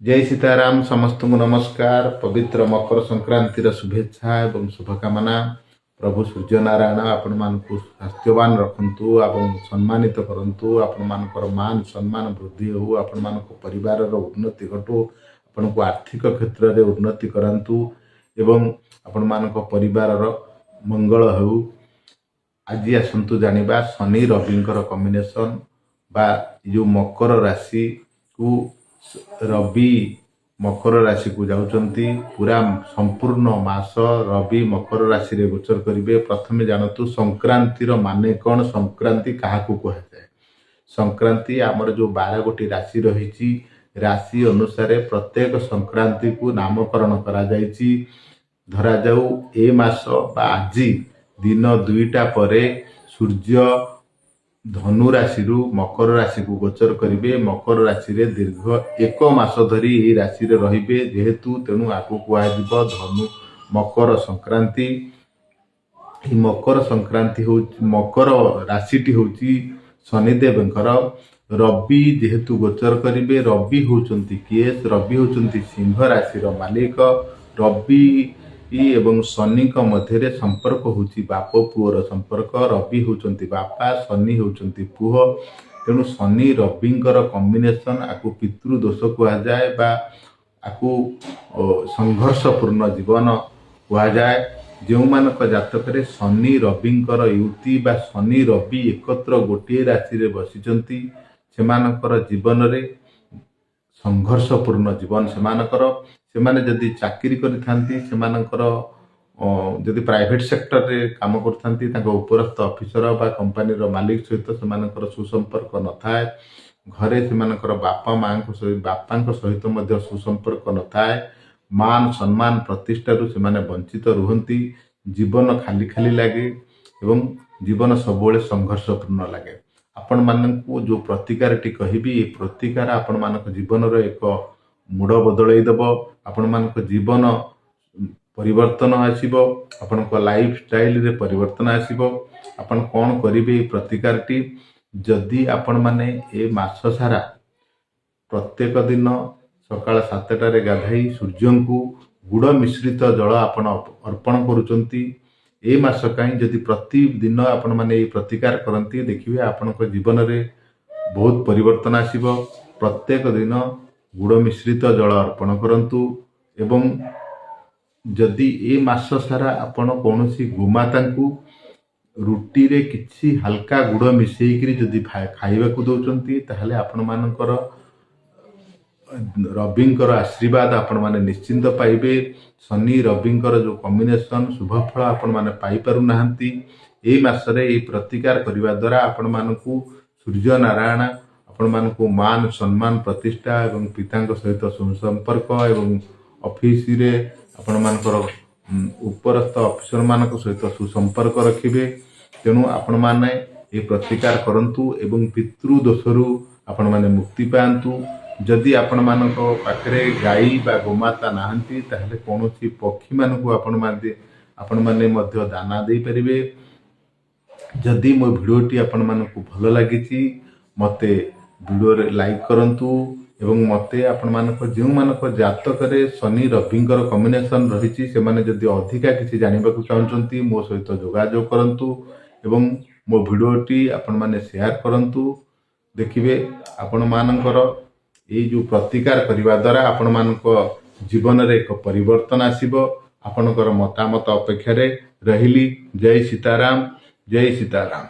जय सीताराम समस्त को नमस्कार। पवित्र मकर संक्रांतिर शुभेच्छा एवं शुभकामना। प्रभु सूर्य नारायण आपण मानकु स्वास्थ्यवान रखंतु एवं सम्मानित करंतु। आपण मानकर मान सम्मान वृद्धि हो, आपण मानक परिवार उन्नति घटू, आपण को आर्थिक क्षेत्र में उन्नति करंतु एवं आपण मानक परिवार मंगल हो। आज आसतु जानिबा शनि रविंकर कॉम्बिनेशन बा जो मकर राशि को रवि मकर राशि को जाउचंती। पूरा संपूर्ण मास रवि मकर राशि रे गोचर करिवे। प्रथमे जानतु संक्रांतिर माने कौन, संक्रांति काहाकू कहा जाए। संक्रांति आमर जो 12 गोटी राशि रही, राशि अनुसार प्रत्येक संक्रांति को नामकरण करा जायछि। धरा जाऊ ए मास बा आज दिन 2टा परे सूर्य धनु राशि मकर राशि को गोचर करिवे। मकर राशि रे दीर्घ 1 मास धरी ए राशि रे रहिबे, जेहेतु तेणु आपको कुआजिबो धनु मकर संक्रांति। मकर संक्रांति हो मकर राशिटी होची शनिदेवंकर। रवि जेहेतु गोचर करिवे, रवि होचंती केस, रवि होचंती सिंह राशि रो मालिक। रवि एवं शनि मध्य संपर्क होची बाप पुअर संपर्क। रवि होचंती बापा, शनि होचंती पुह। तेणु शनि रविंकर कॉम्बिनेशन आकु पितृ दोष कहा जाए बा आकु संघर्षपूर्ण जीवन कहा जाए। जो मानक जातक शनि रविंकर युति बा शनि रवि एकत्र गोटे राशि रे बसिचंती, सेमानकर जीवन रे संघर्षपूर्ण जीवन सेमानकर। सेमाने जदि चाकरी करिथांती, सेमानकर जदि प्राइवेट सेक्टर रे काम करथांती, तांको उपरस्थ ऑफिसर बा कंपनी रो मालिक सहित सेमानकर सुसंपर्क न थाए। घरे सेमानकर बापांक सहित मध्य सुसंपर्क न थाए। मान सम्मान प्रतिष्ठा रु सेमाने वंचित रुहंती। जीवन खाली खाली लागे एवं जीवन सबोले संघर्षपूर्ण लागे। आपण मानकु जो प्रतिकारटी कहिबी, ए प्रतिकार आपण मानक जीवन रो एक मूड बदलई देव। आपण मानक जीवन परिवर्तन आसीबो, आपण को लाइफ स्टाइल रे परिवर्तन आसीबो। आपण कोन करिवे प्रतिकारटी, जदि आपण माने ए मास सारा प्रत्येक दिन सकाळ 7टा रे गाधाई सूर्यंकु गुड़ मिश्रित जल आपण अर्पण करूचंती। ए मास काई जदि प्रतिदिन आपण माने ए प्रतिकार करंती, देखिबे आपण को जीवन रे बहुत परिवर्तन आसीबो। प्रत्येक दिन गुड़ मिश्रित जल अर्पण करंतु एवं जदि ए मास सारा आपण कौनसी गोमाता को रुटी रे किछि हल्का गुड़ मिसेइकरी जदि खाइबा को दउचंती, ताहले आपण मानकर रविंकर आशीर्वाद आपण माने निश्चिंत पाइबे। शनि रविंकर जो कॉम्बिनेशन शुभ फल आपण माने पाई पारु नाहंती। ए मास रे ए प्रतिकार करिवा द्वारा आपण मानकु सूर्य नारायण आपण मानकु मान सम्मान प्रतिष्ठा एवं पितांक सहित सुसंपर्क एवं ऑफिस रे आपण मानकर उपरस्थ ऑफिसर मानक सहित सुसंपर्क रखिबे। तेणु आपण माने ए प्रतिकार करंतु एवं पितृ दोषरु आपण माने मुक्ति पांतु। जदि आपण मानक पाखरे गाई बा गोमाता नाहंती, ताहले कोनोसी पक्षी मानकु आपण माने मध्य दाना दे परिबे। जदि मो भिडियोटी आपण मानकु भल लागिछि, मते वीडियो रे लाइक करंतु एवं मते आपण मानक जो मानक जातक रे शनि रविंकर कॉम्बिनेशन रहिछि, से माने जदि अधिका किछि जानिबा को चाहउचंती, मो सहित जोगाजोग करंतु एवं मो भिडियोटी आपण माने शेयर करंतु। देखिबे आपण मानकर ए जो प्रतिकार करिवा द्वारा आपण मानक जीवन रे एक परिवर्तन आसीबो। आपणकर मतामत अपेक्षा रे रहिली। जय सीताराम, जय सीताराम।